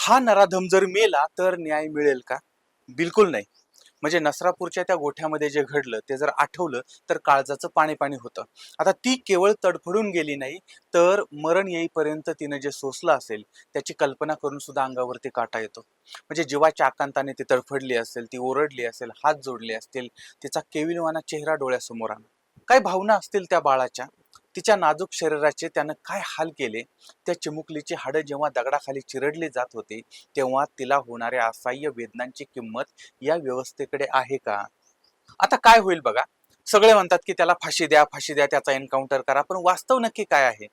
हा नराधम जर मेला तर न्याय मिळेल का? बिलकुल नाही. म्हणजे नसरापूरच्या त्या गोठ्यामध्ये जे घडलं ते जर आठवलं तर काळजाचं पाणी पाणी होतं. आता ती केवळ तडफडून गेली नाही, तर मरण येईपर्यंत तिनं जे सोसलं असेल त्याची कल्पना करून सुद्धा अंगावरती काटा येतो. म्हणजे जीवाच्या आकांताने ती तडफडली असेल, ती ओरडली असेल, हात जोडले असतील, तिचा केविलवाना चेहरा डोळ्यासमोर आला. काय भावना असतील त्या बाळाच्या, तिच्या नाजूक शरीराचे त्यानं काय हाल केले. त्या चिमुकलीची हाडं जेव्हा दगडाखाली चिरडली जात होती, तेव्हा तिला होणाऱ्या असह्य वेदनांची किंमत या व्यवस्थेकडे आहे का? आता काय होईल बघा. सगळे म्हणतात की त्याला फाशी द्या, फाशी द्या, त्याचा एन्काउंटर करा, पण वास्तव नक्की काय आहे?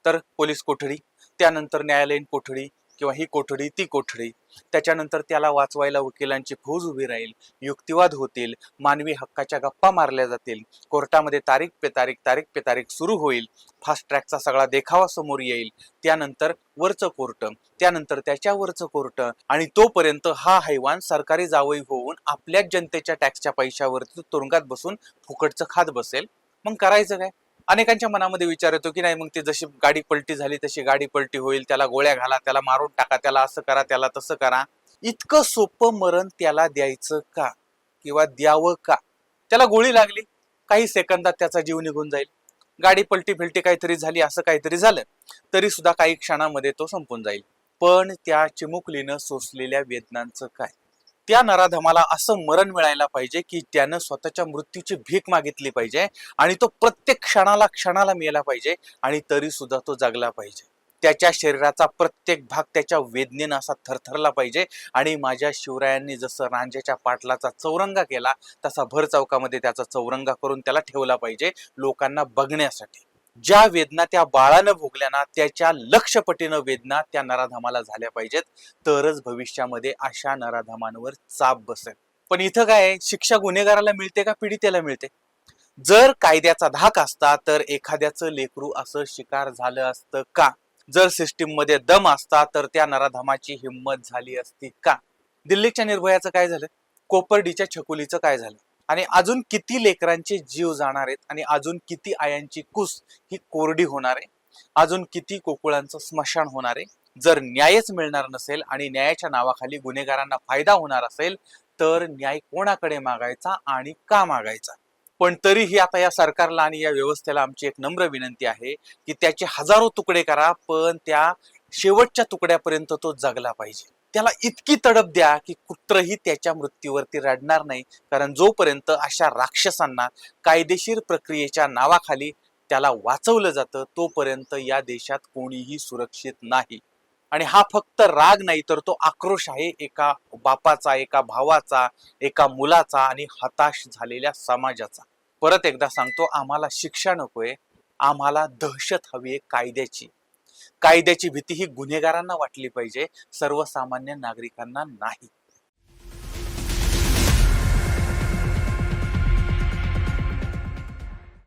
तर पोलीस कोठडी, त्यानंतर न्यायालयीन कोठडी, किंवा ही कोठडी ती कोठडी, त्याच्यानंतर त्याला वाचवायला वकिलांची फौज उभी राहील, युक्तिवाद होतील, मानवी हक्काच्या गप्पा मारल्या जातील, कोर्टामध्ये तारीख पे तारीख, तारीख पे तारीख सुरू होईल, फास्ट ट्रॅकचा सगळा देखावा समोर येईल, त्यानंतर वरचं कोर्ट, त्यानंतर त्याच्यावरचं कोर्ट, आणि तोपर्यंत हा हैवान सरकारी जावई होऊन आपल्याच जनतेच्या टॅक्सच्या पैशावरती तुरुंगात बसून फुकटचं खात बसेल. मग करायचं काय? अनेकांच्या मनामध्ये विचार येतो की नाही, मग ती जशी गाडी पलटी झाली तशी गाडी पलटी होईल, त्याला गोळ्या घाला, त्याला मारून टाका, त्याला असं करा, त्याला तसं करा. इतकं सोपं मरण त्याला द्यायचं का? किंवा द्यावं का? त्याला गोळी लागली, काही सेकंदात त्याचा जीव निघून जाईल. गाडी पलटी फिलटी काहीतरी झाली, असं काहीतरी झालं तरी सुद्धा काही क्षणामध्ये तो संपून जाईल. पण त्या चिमुकलीनं सोसलेल्या वेदनांचं काय? त्या नराधमाला असं मरण मिळायला पाहिजे की त्यानं स्वतःच्या मृत्यूची भीक मागितली पाहिजे, आणि तो प्रत्येक क्षणाला क्षणाला मेला पाहिजे, आणि तरी सुद्धा तो जगला पाहिजे. त्याच्या शरीराचा प्रत्येक भाग त्याच्या वेदनेनं असा थरथरला पाहिजे, आणि माझ्या शिवरायांनी जसं रांझेच्या पाटलाचा चौरंगा केला तसा भर चौकामध्ये त्याचा चौरंगा करून त्याला ठेवला पाहिजे, लोकांना बघण्यासाठी. ज्या वेदना त्या बाळानं भोगल्या ना, त्याच्या लक्षपटीनं वेदना त्या नराधमाला झाल्या पाहिजेत, तरच भविष्यामध्ये अशा नराधमांवर चाप बसेल. पण इथं काय, शिक्षा गुन्हेगाराला मिळते का पीडितेला मिळते? जर कायद्याचा धाक असता तर एखाद्याचं लेकरू असं शिकार झालं असतं का? जर सिस्टीम मध्ये दम असता तर त्या नराधमाची हिंमत झाली असती का? दिल्लीच्या निर्भयाचं काय झालं? कोपर्डीच्या छकुलीचं काय झालं? आणि अजून किती लेकरांचे जीव जाणार आहेत, आणि अजून किती आयांची कुस ही कोरडी होणार आहे, अजून किती कोकुळांचं स्मशान होणार आहे? जर न्यायच मिळणार नसेल आणि न्यायाच्या नावाखाली गुन्हेगारांना फायदा होणार असेल, तर न्याय कोणाकडे मागायचा आणि का मागायचा? पण तरीही आता या सरकारला आणि या व्यवस्थेला आमची एक नम्र विनंती आहे की त्याचे हजारो तुकडे करा, पण त्या शेवटच्या तुकड्यापर्यंत तो जगला पाहिजे. त्याला इतकी तडप द्या की कुत्रही त्याच्या मृत्यूवरती रडणार नाही, कारण जोपर्यंत अशा राक्षसांना कायदेशीर प्रक्रियेच्या नावाखाली त्याला वाचवलं जातं, तोपर्यंत या देशात कोणीही सुरक्षित नाही. आणि हा फक्त राग नाही, तर तो आक्रोश आहे एका बापाचा, एका भावाचा, एका मुलाचा, आणि हताश झालेल्या समाजाचा. परत एकदा सांगतो, आम्हाला शिक्षा नकोय, आम्हाला दहशत हवी आहे कायद्याची. कायद्याची भीती ही गुन्हेगारांना वाटली पाहिजे, सर्वसामान्य नागरिकांना नाही.